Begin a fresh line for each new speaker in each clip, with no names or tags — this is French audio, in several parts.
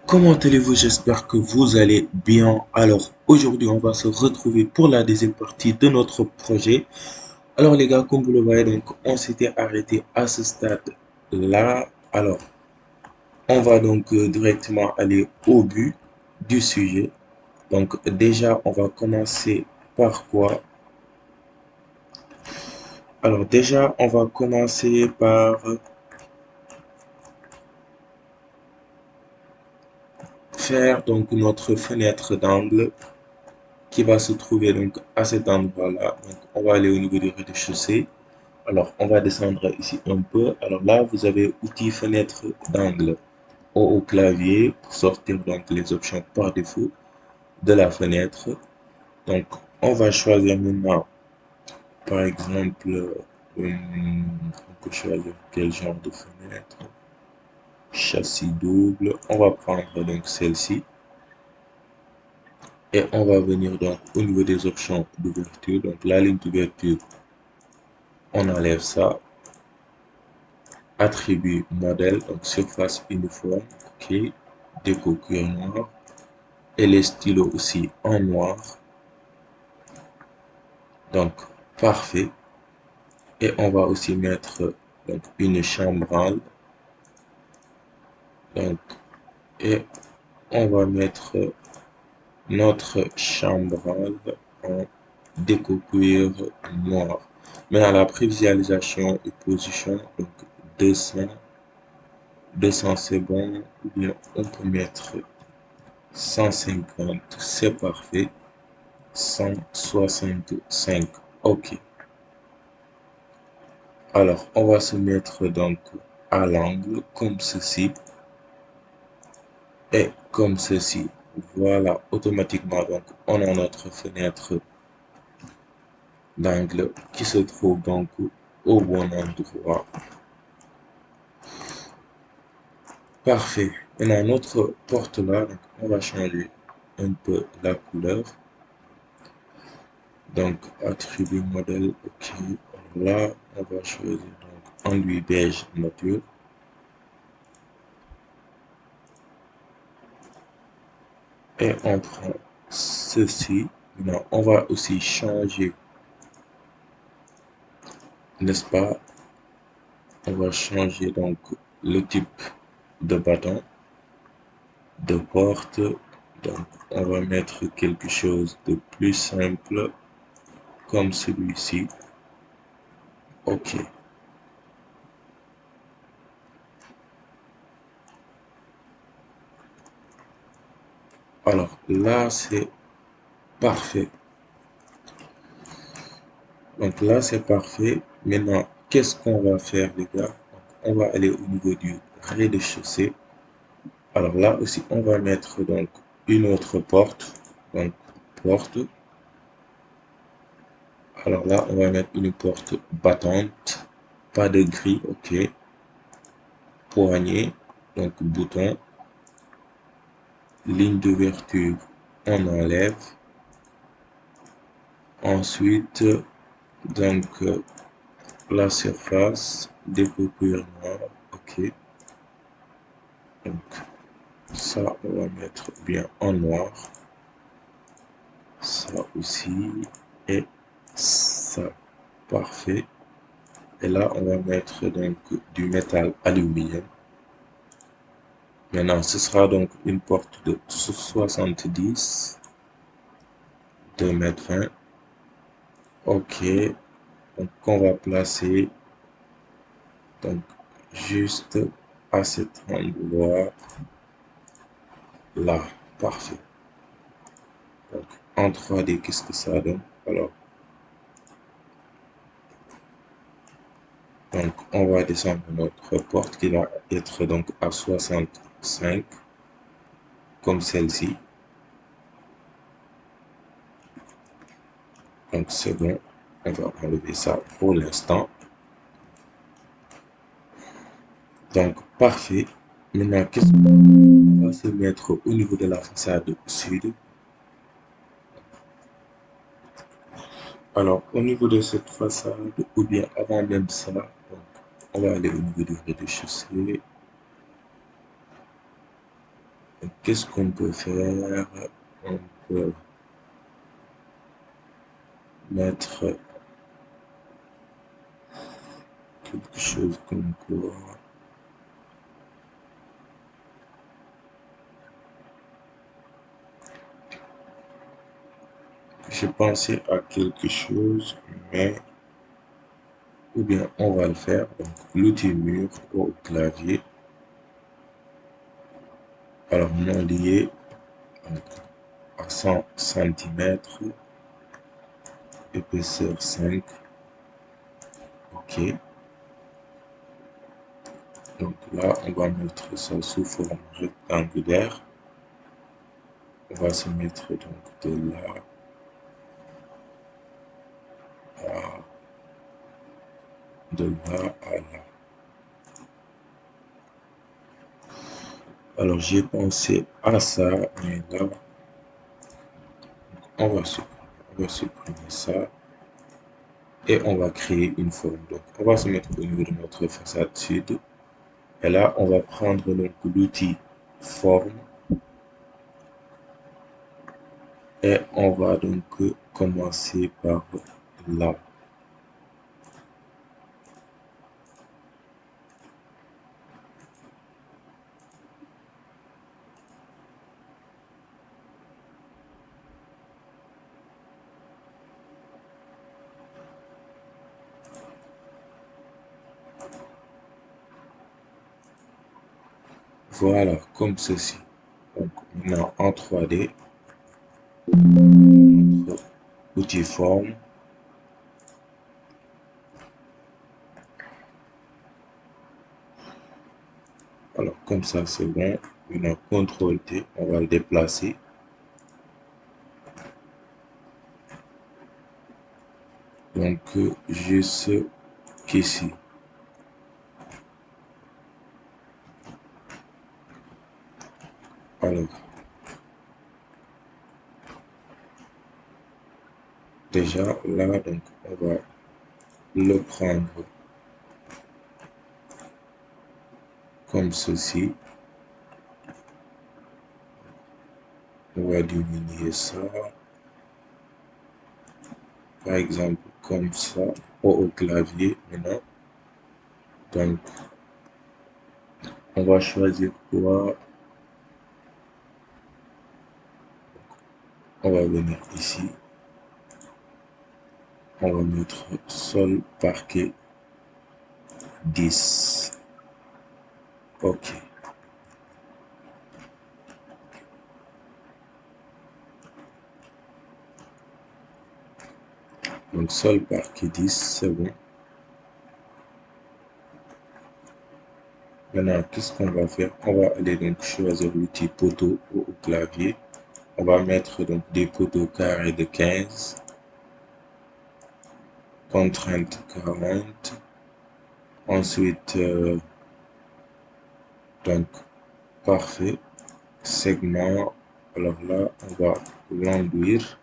Comment allez-vous? J'espère que vous allez bien. Alors, aujourd'hui, on va se retrouver pour la deuxième partie de notre projet. Alors, les gars, comme vous le voyez, donc, on s'était arrêté à ce stade-là. Alors, on va donc directement aller au but du sujet. Donc, déjà, on va commencer par quoi? Alors, déjà, on va commencer par faire donc notre fenêtre d'angle qui va se trouver donc à cet endroit-là. Donc, on va aller au niveau du rez-de-chaussée. Alors, on va descendre ici un peu. Alors là, vous avez outil fenêtre d'angle au clavier pour sortir donc les options par défaut de la fenêtre. Donc, on va choisir maintenant, par exemple, on peut choisir quel genre de fenêtre. Châssis double. On va prendre donc celle-ci. Et on va venir donc au niveau des options d'ouverture. Donc, la ligne d'ouverture, on enlève ça. Attribut modèle, donc surface uniforme, ok, déco cuir noir et les stylos aussi en noir, donc parfait. Et on va aussi mettre donc une chambranle, donc et on va mettre notre chambranle en déco cuir noir. Maintenant la prévisualisation et position, donc 200 200 c'est bon, ou bien on peut mettre 150, c'est parfait. 165, ok. Alors, on va se mettre donc à l'angle comme ceci et comme ceci. Voilà, automatiquement, donc, on a notre fenêtre d'angle qui se trouve donc au bon endroit. Parfait. Maintenant, notre porte là, donc, on va changer un peu la couleur. Donc, attribut modèle, ok. Là, on va choisir donc enduit beige nature. Et on prend ceci. Maintenant, on va aussi changer, n'est-ce pas? On va changer donc le type de bâton, de porte. Donc, on va mettre quelque chose de plus simple, comme celui-ci. Ok. Alors, là, c'est parfait. Donc là, c'est parfait. Maintenant, qu'est-ce qu'on va faire, les gars? Donc, on va aller au niveau du rez-de-chaussée. Alors là aussi, on va mettre donc une autre porte. Donc, porte. Alors là, on va mettre une porte battante. Pas de gris, ok. Poignée, donc bouton. Ligne d'ouverture, on enlève. Ensuite, donc, la surface, découpure noire, ok. Donc, ça, on va mettre bien en noir. Ça aussi. Et ça. Parfait. Et là, on va mettre donc du métal aluminium. Maintenant, ce sera donc une porte de 70, 2,20 m. Ok. Donc, on va placer donc juste à cet endroit là. Parfait. Donc, en 3D, qu'est-ce que ça donne? Alors, on va descendre notre porte qui va être donc à 65, comme celle-ci. Donc c'est bon, on va enlever ça pour l'instant. Donc parfait. Maintenant, qu'est-ce qu'on va se mettre au niveau de la façade sud? Alors, au niveau de cette façade, ou bien avant même ça, donc, on va aller au niveau du rez-de-chaussée. Qu'est-ce qu'on peut faire? On peut mettre quelque chose comme quoi. J'ai pensé à quelque chose, mais ou bien on va le faire. Donc, l'outil mur au clavier. Alors, non lié donc, à 100 centimètres, épaisseur 5. OK. Donc là, on va mettre ça sous forme rectangulaire. On va se mettre donc de là à, de là à là. Alors j'ai pensé à ça, mais là, on va supprimer ça et on va créer une forme. Donc on va se mettre au niveau de notre façade sud. Et là, on va prendre donc l'outil forme et on va donc commencer par là. Voilà, comme ceci. Donc maintenant en 3D, notre outil forme. Alors comme ça c'est bon. Maintenant CTRL T, on va le déplacer. Donc juste qu'ici. Alors déjà là donc on va le prendre comme ceci. On va diminuer ça. Par exemple comme ça au clavier maintenant. Donc on va choisir quoi? On va venir ici. On va mettre sol parquet 10. OK. Donc sol parquet 10, c'est bon. Maintenant, qu'est-ce qu'on va faire? On va aller donc choisir l'outil poteau au clavier. On va mettre donc des poteaux carrés de 15. Contrainte 40. Ensuite, donc, parfait. Segment. Alors là, on va l'enduire.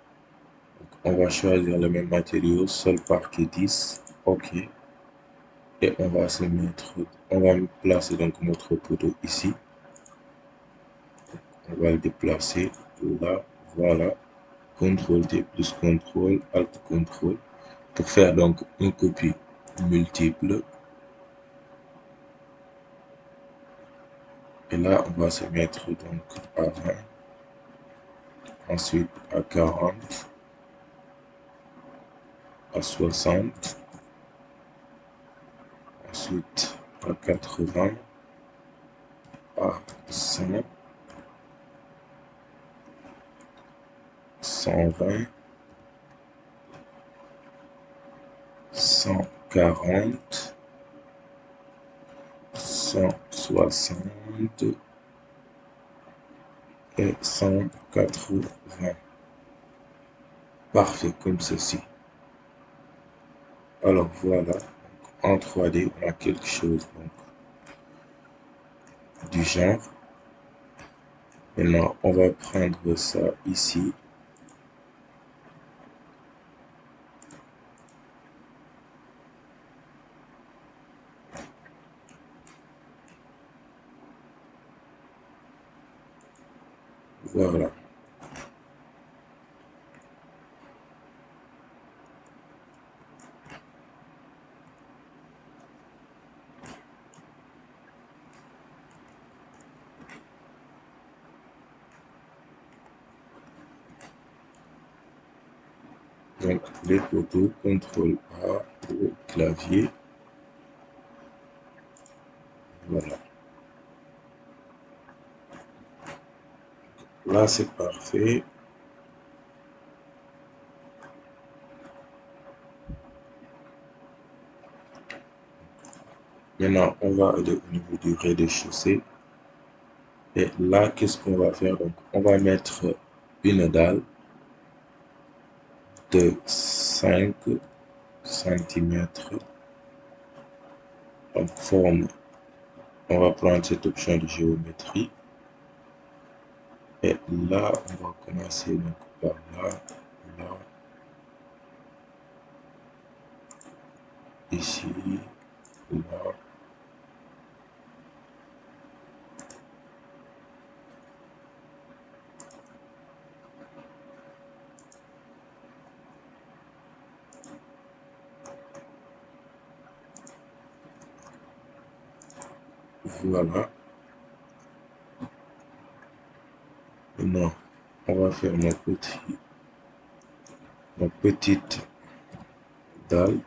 On va choisir le même matériau, sol parquet 10. OK. Et on va se mettre, on va placer donc notre poteau ici. On va le déplacer là. Voilà. CTRL T plus CTRL, Alt CTRL, pour faire donc une copie multiple. Et là, on va se mettre donc à 20, ensuite à 40, à 60, ensuite à 80, à 100, 120, 140, 160 et 180. Parfait, comme ceci. Alors voilà, en 3D, on a quelque chose donc, du genre. Maintenant, on va prendre ça ici. Voilà. Donc, les photos, CTRL A au clavier. Voilà. Là, c'est parfait. Maintenant, on va aller au niveau du rez-de-chaussée. Et là, qu'est-ce qu'on va faire? Donc, on va mettre une dalle de 5 centimètres. Donc, forme. On va prendre cette option de géométrie. Et là, on va commencer donc par là, là, ici, là. Voilà. Maintenant, on va faire nos petites dalles.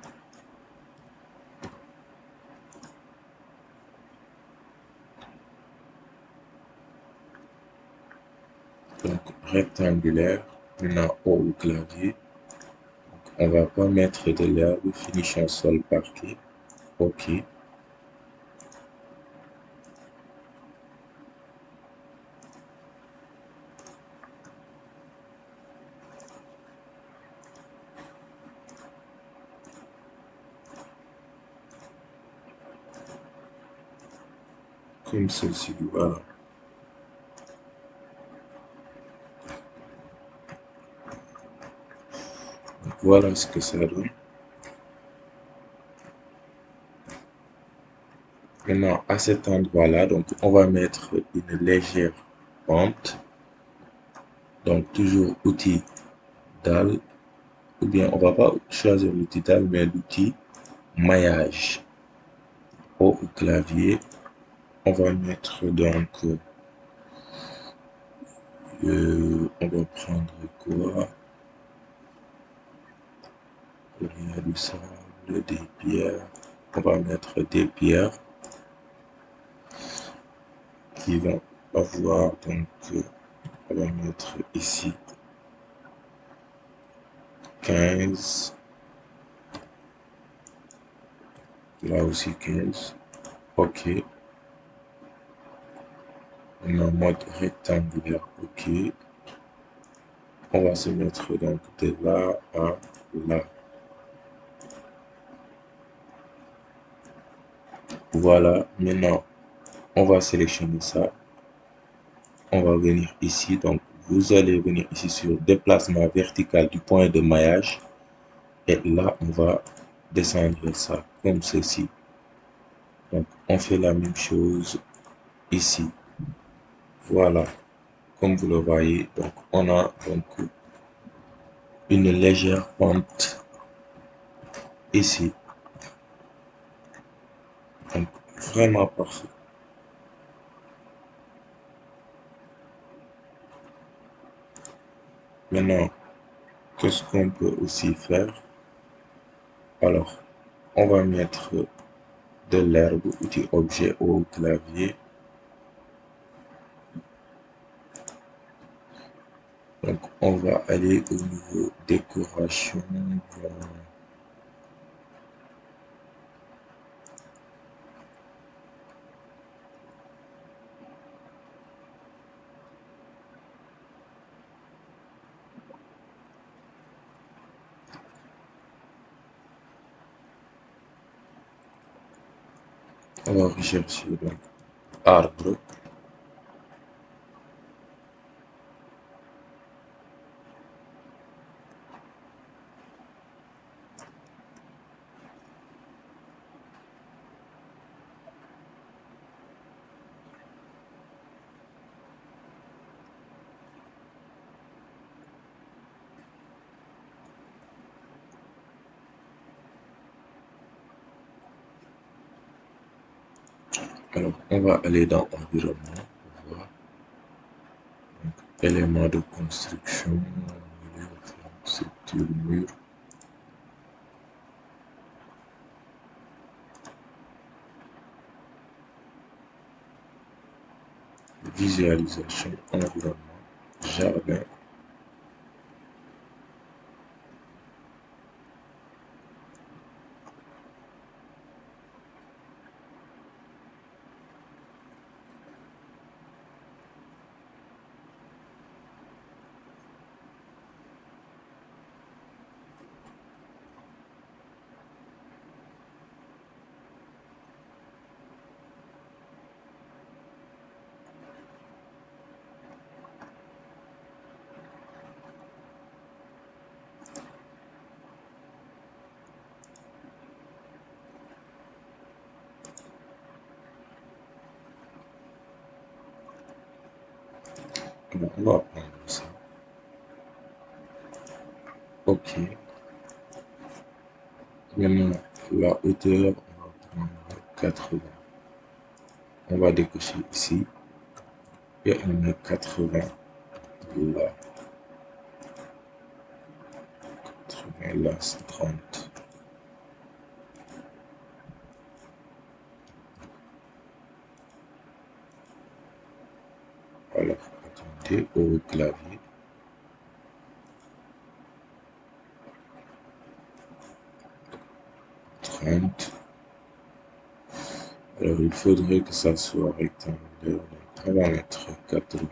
Donc, rectangulaire. Maintenant, au clavier. On va pas mettre de l'herbe. Finish en sol parquet. OK. Comme ceci. Voilà. Donc, voilà ce que ça donne. Maintenant, à cet endroit-là, donc, on va mettre une légère pente. Donc, toujours outil dalle. Ou bien, on va pas choisir l'outil dalle, mais l'outil maillage. Au clavier, on va mettre donc, on va prendre quoi? Il y a du sable, des pierres. On va mettre des pierres qui vont avoir donc, on va mettre ici 15, là aussi 15. OK. On est en mode rectangulaire. OK. On va se mettre donc de là à là. Voilà. Maintenant, on va sélectionner ça. On va venir ici. Donc, vous allez venir ici sur déplacement vertical du point de maillage. Et là, on va descendre ça comme ceci. Donc, on fait la même chose ici. Voilà. Comme vous le voyez, donc, on a donc une légère pente ici. Donc, vraiment parfait. Maintenant, qu'est-ce qu'on peut aussi faire? Alors, on va mettre de l'herbe, outil objet au clavier. Donc, on va aller au niveau décoration. On va rechercher donc arbre. Alors, on va aller dans environnement pour voir. Éléments de construction, mur, structure, mur, visualisation, environnement, jardin. Bon, on va prendre ça. Ok. Maintenant, la hauteur, on va prendre 80. On va décocher ici et on met 80 là. 80 là, c'est 30. Alors, attendez au clavier. 30. Alors, il faudrait que ça soit rectangulaire. Donc, on va mettre 80.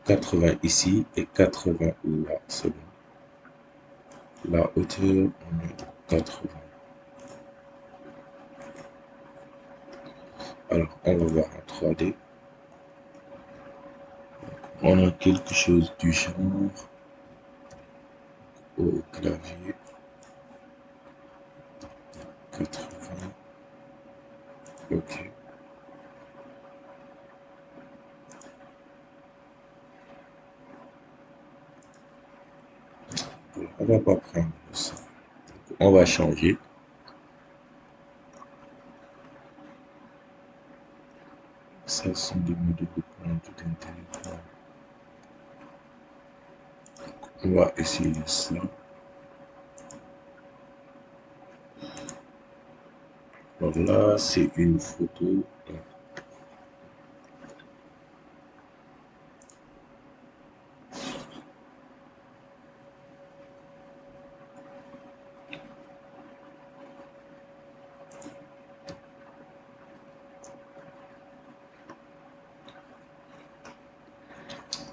80 ici et 80 là, c'est bon. La hauteur, on met 80. Alors, on va voir en 3D. On a quelque chose du genre au clavier. 80. Ok. On va pas prendre ça. On va changer. Ça, sont des mots de développement tout intelligent. On va essayer ça. Donc là, c'est une photo.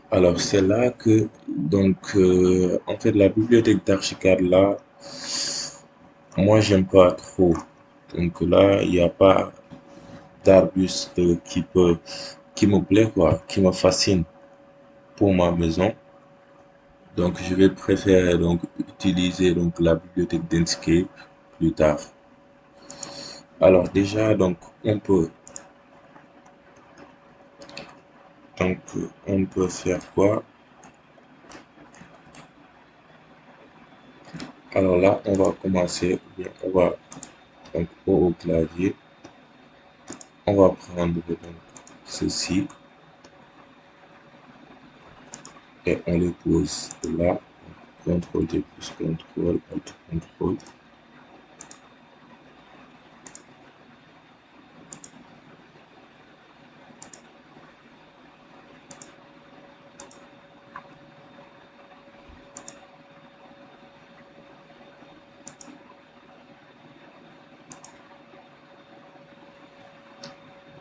Alors, c'est là que, donc, en fait, la bibliothèque d'Archicad, là, moi, j'aime pas trop. Donc là, il n'y a pas d'arbuste qui me plaît, quoi, qui me fascine pour ma maison. Donc, je vais préférer donc utiliser donc la bibliothèque d'Inkscape plus tard. Alors déjà, donc on peut faire quoi? Alors là, on va commencer, ou bien on va donc au clavier, on va prendre donc ceci et on le pose là. CTRL D plus CTRL, Alt, CTRL.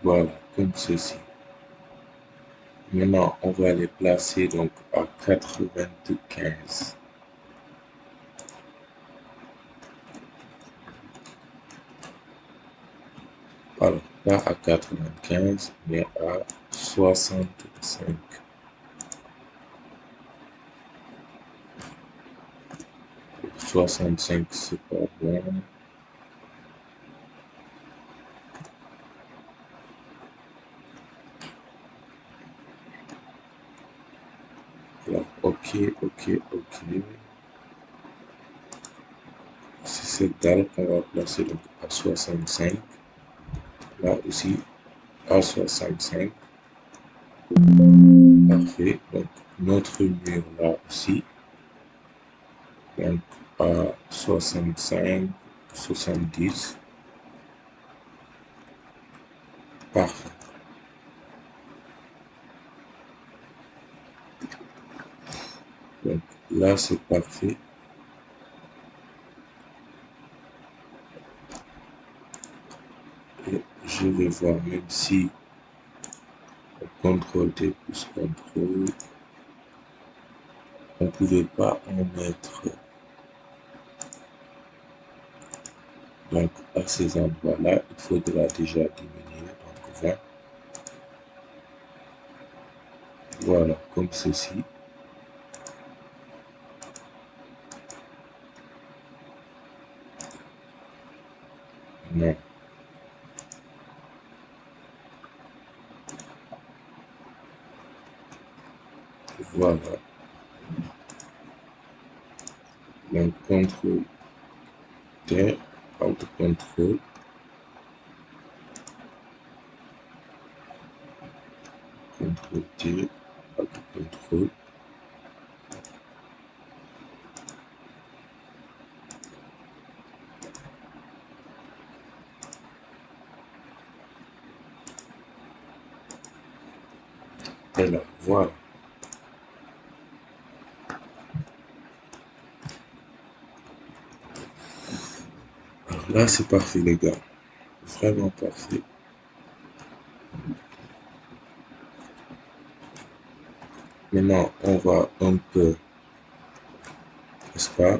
Voilà, comme ceci. Maintenant, on va les placer donc à 95. Alors, pas à 95, mais à 65. 65, c'est pas bon. Alors, ok, ok, ok. C'est cette dalle qu'on va placer donc à 65. Là aussi, à 65. Parfait. Donc, notre mur là aussi. Donc, à 65, 70. Parfait. Donc, là, c'est parfait. Et je vais voir même si CTRL T plus CTRL, on ne pouvait pas en mettre donc à ces endroits-là. Il faudra déjà diminuer. Donc, 20. Voilà, comme ceci. Non. Voilà. Donc, CTRL T, Alt CTRL, CTRL T, Alt CTRL. Et là, voilà. Alors là, c'est parfait, les gars. Vraiment parfait. Maintenant, on va un peu, n'est-ce pas?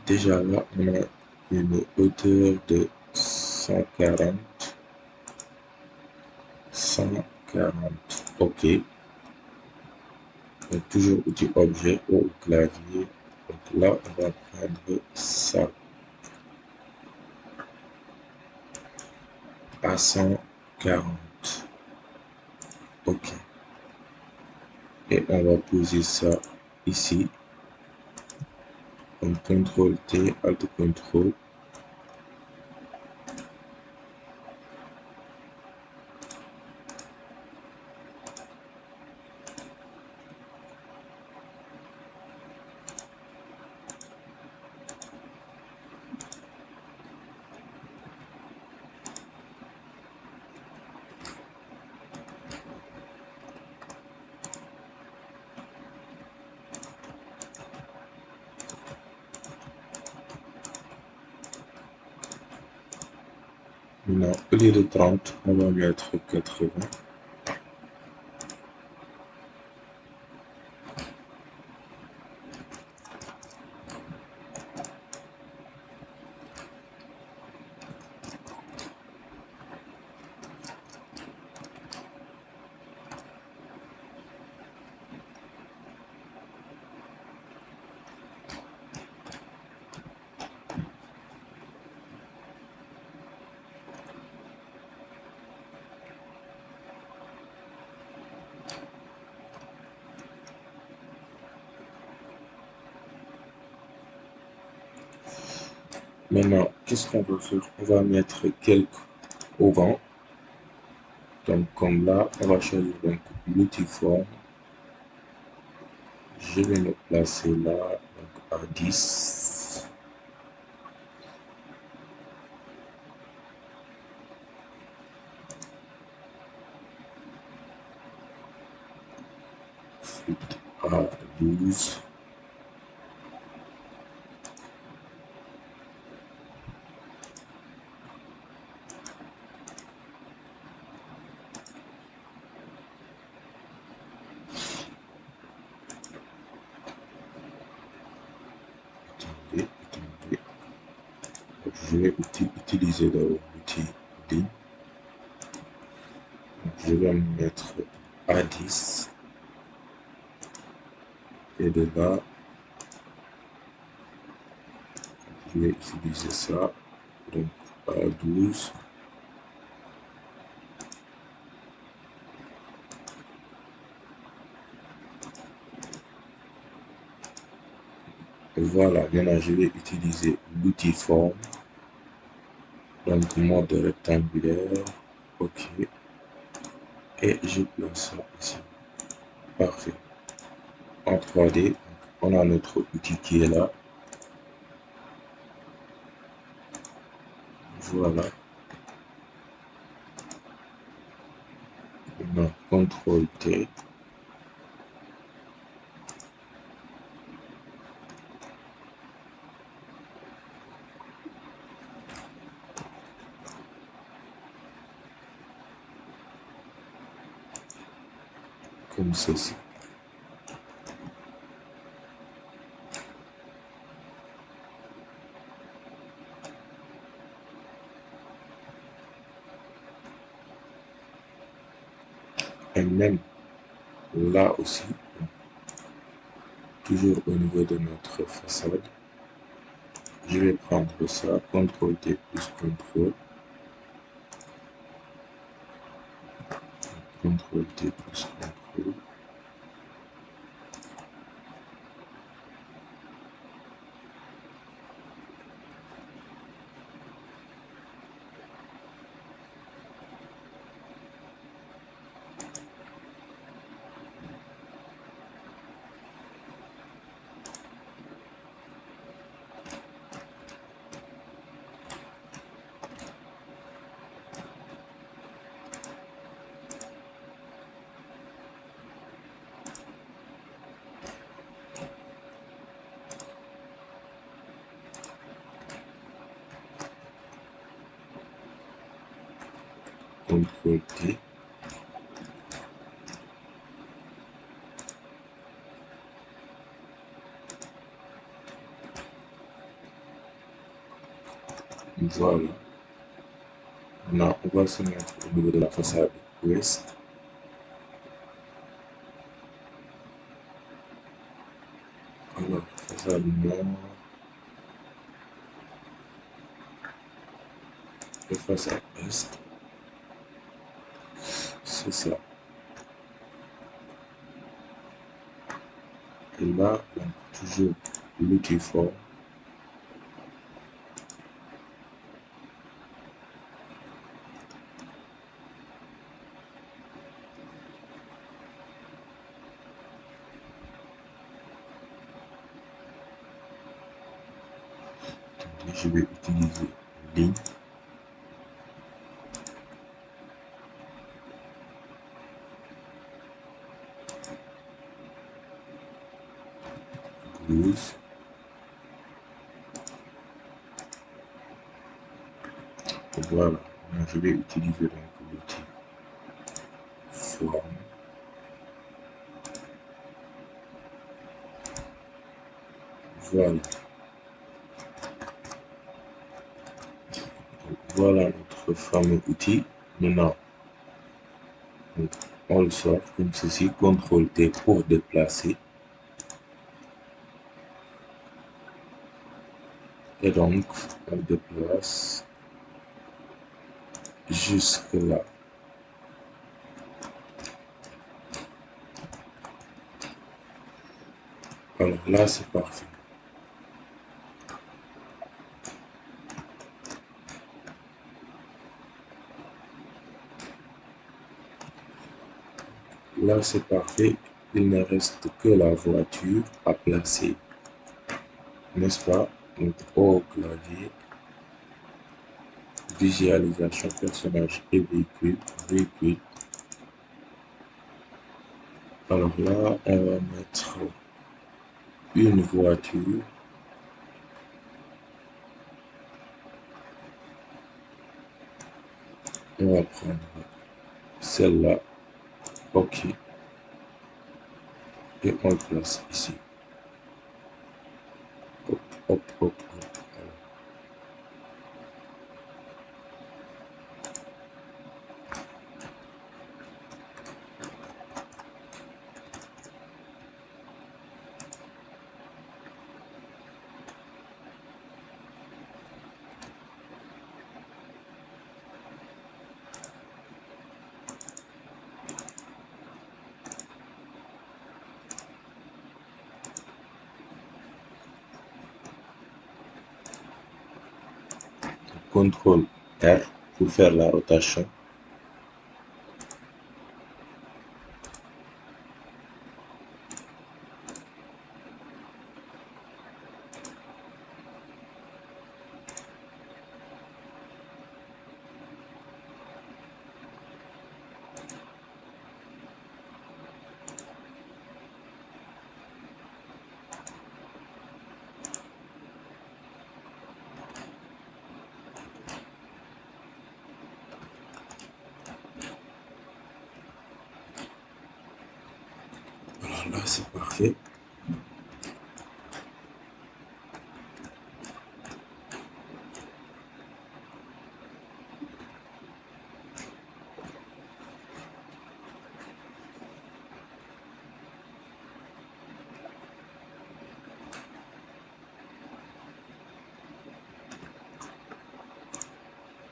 Déjà là, on a une hauteur de 140. 140. OK. Donc, toujours outil objet au clavier. Donc là, on va prendre ça à 140. OK. Et on va poser ça ici. Donc, CTRL T, Alt CTRL. Maintenant, au lieu de 30, on va mettre 80. Maintenant, qu'est-ce qu'on va faire? On va mettre quelques auvents. Donc, comme là, on va choisir donc l'outil forme. Je vais le placer là, donc à 10. Ensuite à 12. Attendez, attendez. je vais utiliser l'outil ligne. Je vais me mettre à 10 et de là, je vais utiliser ça, donc à 12. Et voilà, maintenant je vais utiliser l'outil forme, donc mode rectangulaire, ok, et je place ça ici, parfait. En 3D, on a notre outil qui est là, voilà. Maintenant, CTRL T, comme ceci. Et même là aussi, toujours au niveau de notre façade, je vais prendre ça, CTRL T plus CTRL, CTRL T plus CTRL. CTRL T, voilà. Maintenant, on va se mettre au niveau de la façade ouest. Alors, façade nord et façade est, c'est ça. Et là, donc, toujours l'outil forme. Je vais utiliser ligne, blouse. Voilà. Maintenant, je vais utiliser donc l'outil forme. Voilà. Voilà notre fameux outil. Maintenant, donc, on le sort comme ceci. CTRL T pour déplacer. Et donc, on déplace jusque là. Alors là, c'est parfait. Là, c'est parfait. Il ne reste que la voiture à placer, n'est-ce pas? Donc, au clavier, visualisation, personnage et véhicule, véhicule. Alors là, on va mettre une voiture. On va prendre celle-là. OK. Et on le place ici. Hop, hop, hop, hop. CTRL R pour faire la rotation. Voilà, là c'est parfait.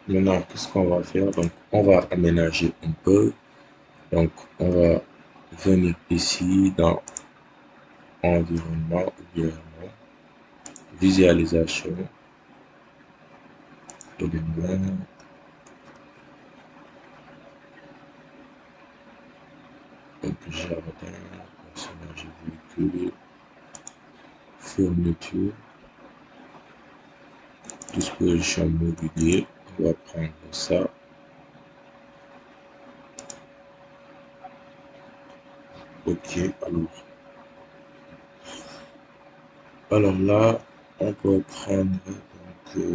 Maintenant, qu'est-ce qu'on va faire? Donc, on va aménager un peu. Donc, on va venir ici dans environnement ou bien visualisation, éléments, donc jardin, personnage véhicule, fourniture, disposition mobilier. On va prendre ça. Ok, alors là, on peut prendre donc,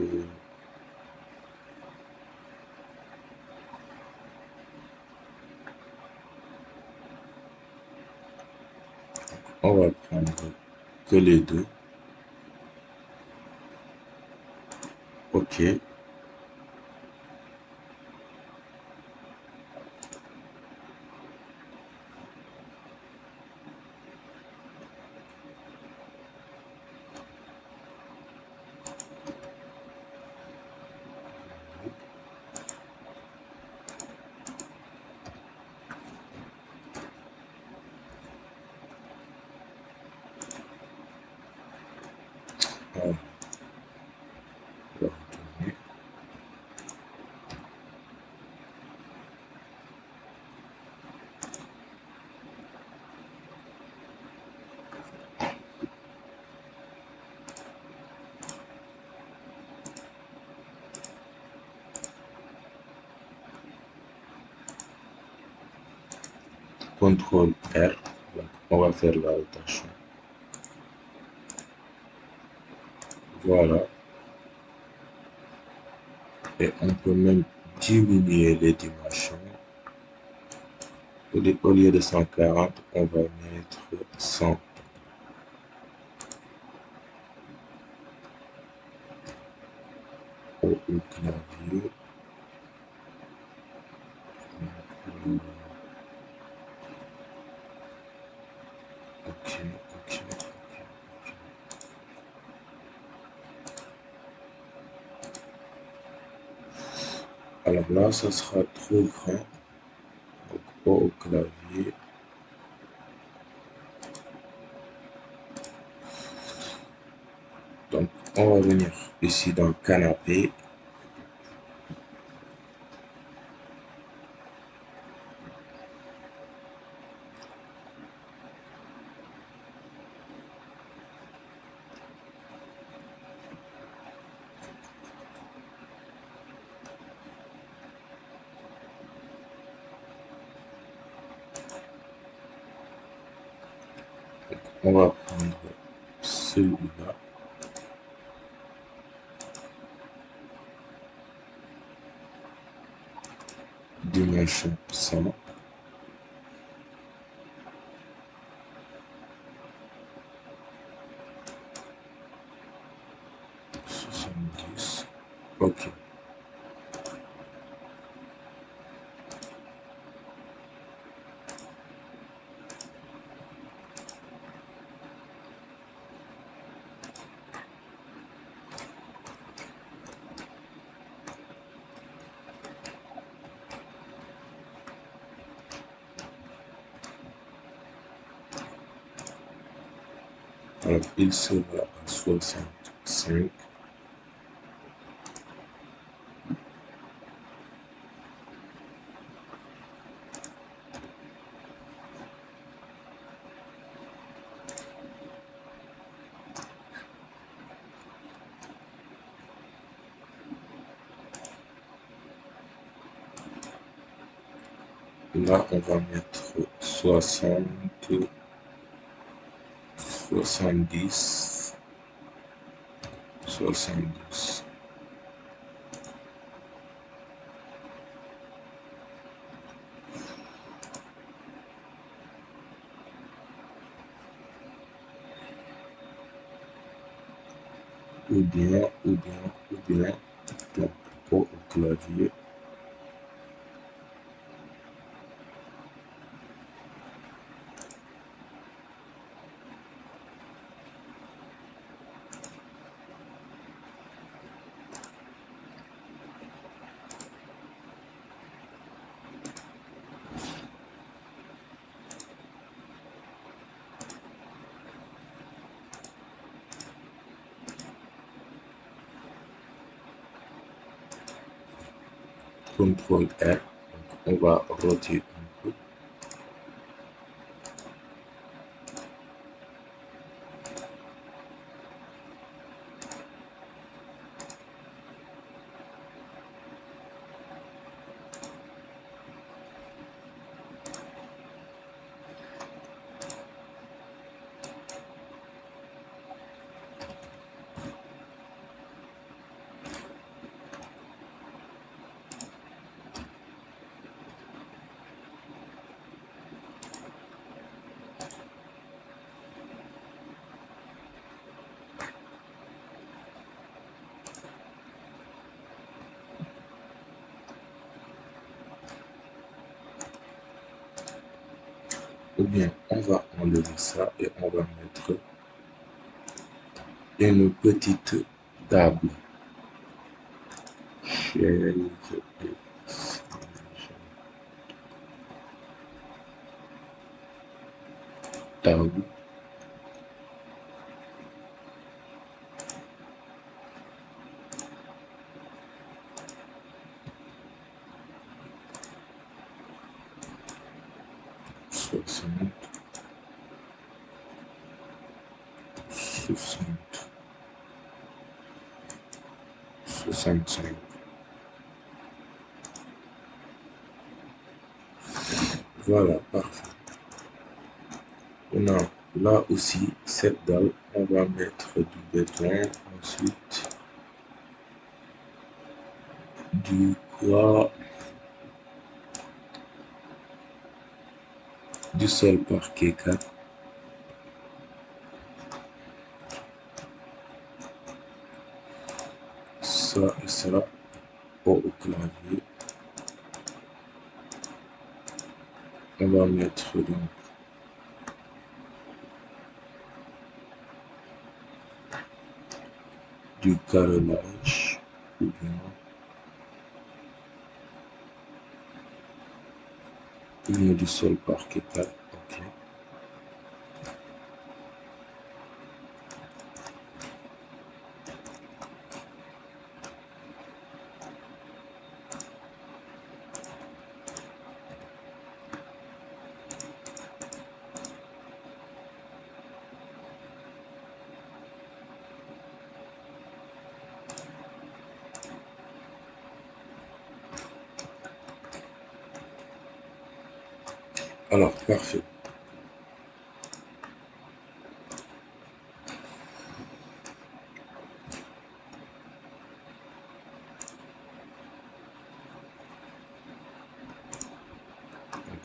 on va prendre que les deux. Ok, on va retourner. CTRL R, donc on va faire la rotation. Voilà, et on peut même diminuer les dimensions. Au lieu de 140, on va mettre 100. Au clavier. Ok, ok, ok. Alors là, ça sera trop grand. Donc, au clavier. Donc, on va venir ici dans le canapé. On va prendre celui-là. Dimension 100. 70. Ok. Alors, il sera à 65. Là, on va mettre 60, 70, 72. Ou bien, donc, au clavier. CTRL R. Donc, on va roter un peu. Ou bien, on va enlever ça et on va mettre une petite table. Chaise et table. Soixante, 65. Voilà, parfait. Maintenant, là aussi, cette dalle, on va mettre du béton, ensuite du quoi, du sol parquet 4. Ça et ça au clavier. On va mettre donc du carrelage ou bien du sol parquet 4. Ok. Alors, parfait.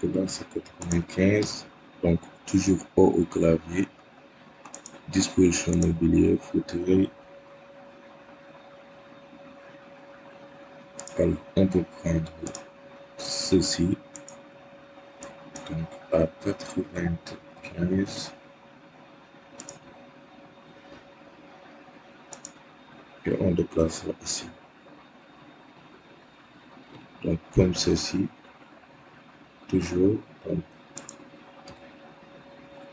Donc là, c'est 95. Donc, toujours haut au clavier. Disposition mobilier, fauteuil. Alors, on peut prendre ceci. Donc, à 95. Et on déplace ici. Donc, comme ceci. Toujours. Donc,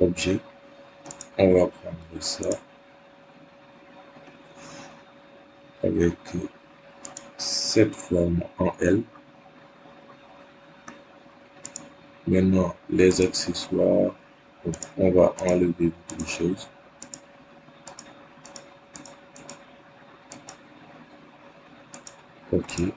objet. On va prendre ça. Avec cette forme en L. Maintenant, les accessoires, donc, on va enlever beaucoup de choses. OK.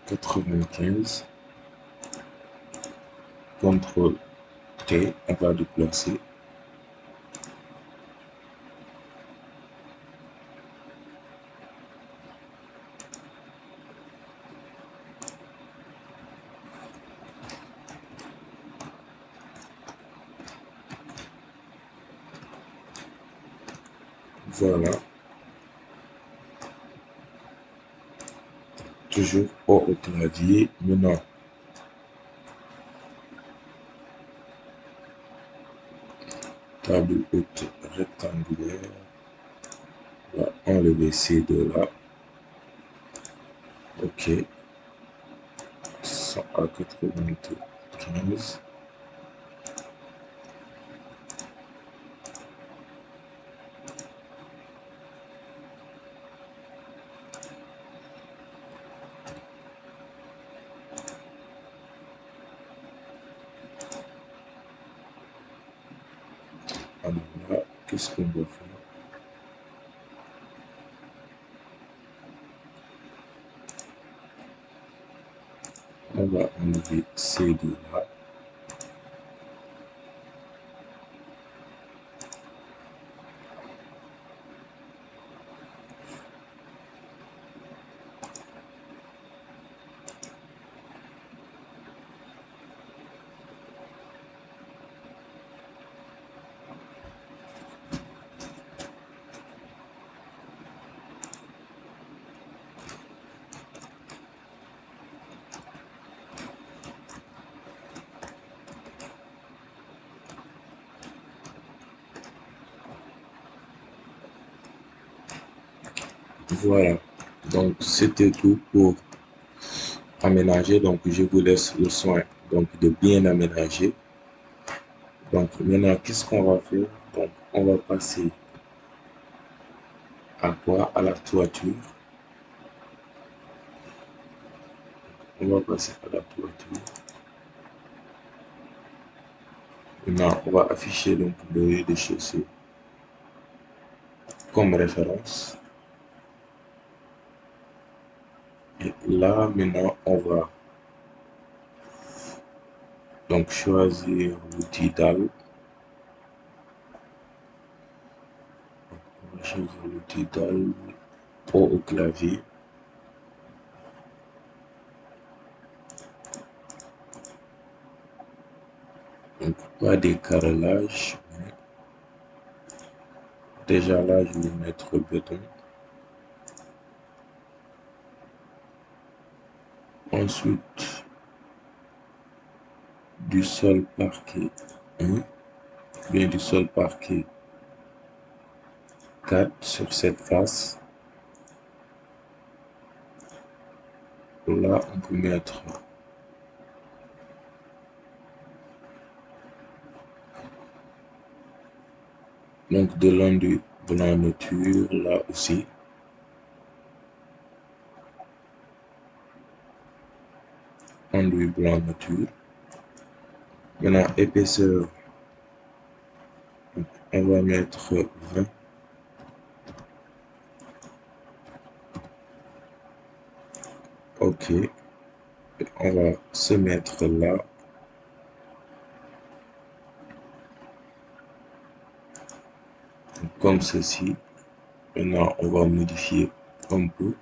95, CTRL T, on va déplacer. Voilà, toujours au clavier. Maintenant, table haute rectangulaire. On va enlever ces deux-là. OK. 100 à 95. Alors là, qu'est-ce qu'on va faire? On va enlever ces deux-là. Voilà. Donc, c'était tout pour aménager. Donc, je vous laisse le soin donc, de bien aménager. Donc, maintenant, qu'est-ce qu'on va faire? Donc, on va passer à quoi? À la toiture. On va passer à la toiture. Maintenant, on va afficher donc le rez-de-chaussée comme référence. Et là, maintenant, on va donc choisir l'outil dalle. On va choisir l'outil dalle au clavier. Donc, pas des carrelages. Déjà là, je vais mettre béton. Ensuite, du sol parquet 1, bien du sol parquet 4 sur cette face. Là, on peut mettre donc de l'enduit blanc nature là aussi. Enduit blanc nature. Maintenant, épaisseur, on va mettre 20. OK. On va se mettre là. Comme ceci. Maintenant, on va modifier un peu.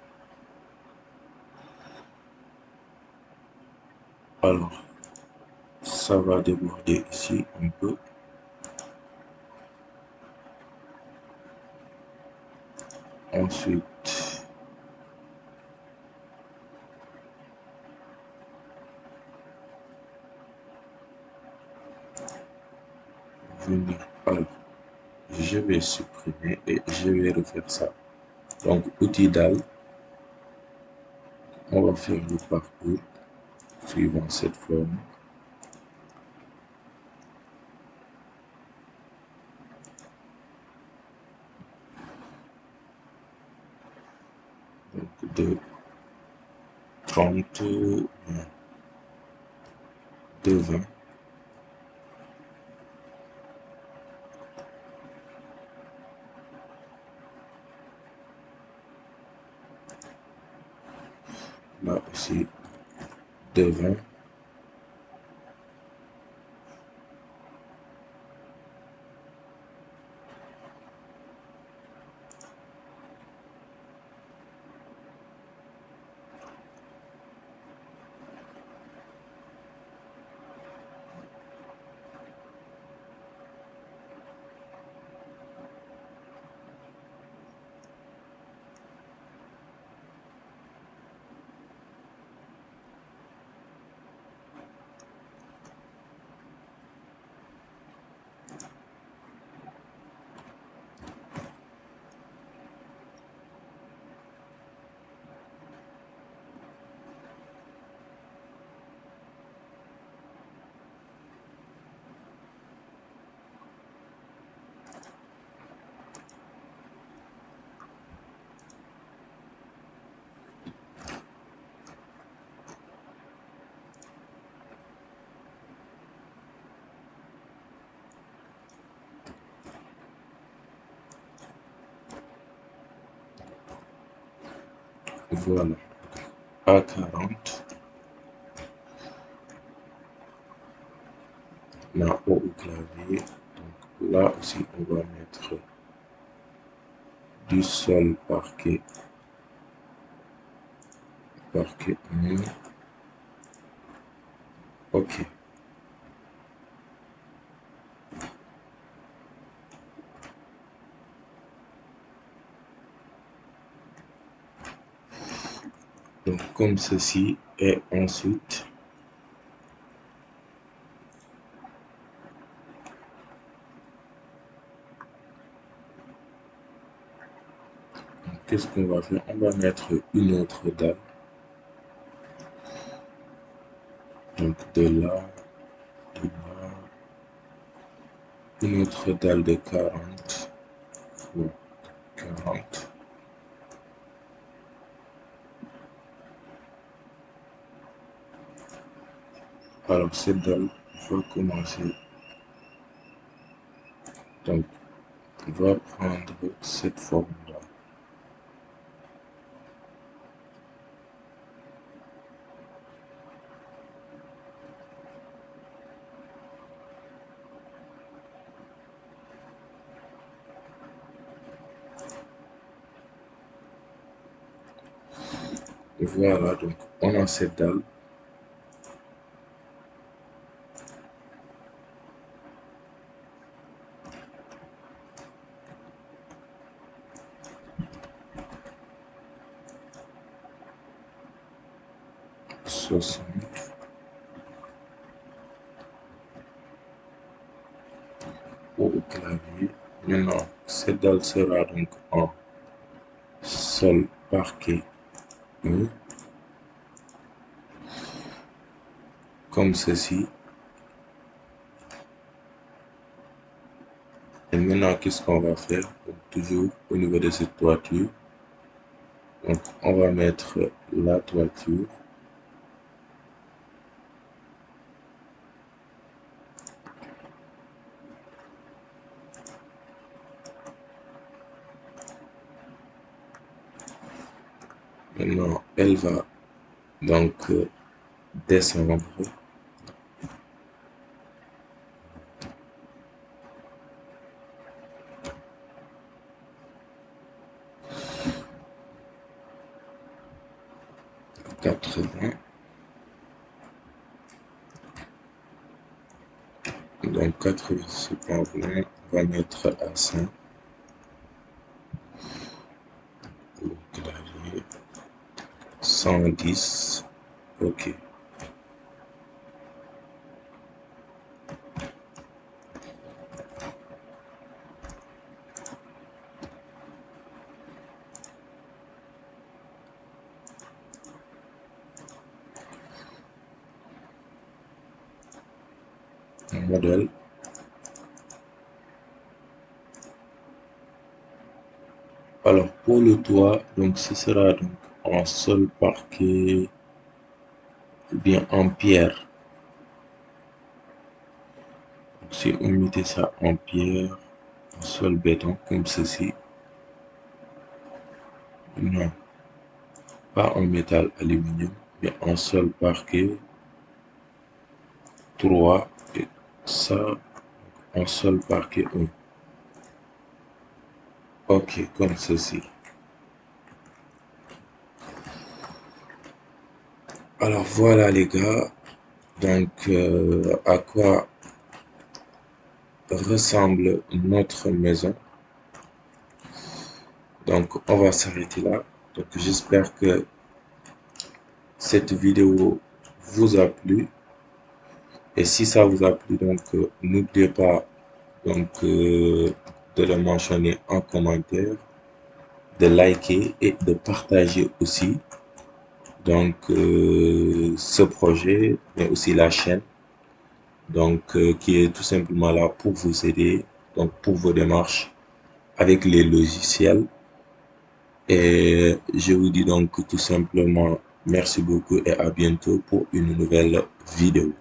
Alors, ça va déborder ici un peu. Ensuite, venir. Alors, je vais supprimer et je vais refaire ça. Donc, outil dalle. On va faire le parcours suivant cette forme. Donc, de 30, de 20. Là aussi, devant. Voilà, A40. Là haut au clavier. Donc là aussi, on va mettre du sol parquet. Parquet 1. OK. Donc comme ceci. Et ensuite, qu'est-ce qu'on va faire? On va mettre une autre dalle. Donc de là, une autre dalle de 40. Voilà, 40. Alors cette dalle va commencer. Donc on va prendre cette forme-là. Voilà, donc on a cette dalle. Au clavier. Maintenant, cette dalle sera donc en sol parquet 1, comme ceci. Et maintenant, qu'est-ce qu'on va faire? Donc, toujours au niveau de cette toiture. Donc, on va mettre la toiture. Maintenant, elle va donc descendre. Donc 80, c'est pas bon. On va mettre à 100. Au clavier. 110. OK. Modèle. Alors pour le toit, donc ce sera donc en sol parquet ou bien en pierre. Donc, si on mettait ça en pierre, en sol béton comme ceci, non, pas en métal aluminium. mais un seul parquet, 3 et ça, un seul parquet 1. Ok, comme ceci. Alors voilà les gars, donc à quoi ressemble notre maison. Donc on va s'arrêter là. Donc j'espère que cette vidéo vous a plu. Et si ça vous a plu, donc n'oubliez pas donc de le mentionner en commentaire, de liker et de partager aussi donc ce projet, mais aussi la chaîne, donc qui est tout simplement là pour vous aider, donc pour vos démarches avec les logiciels. Et je vous dis donc tout simplement merci beaucoup et à bientôt pour une nouvelle vidéo.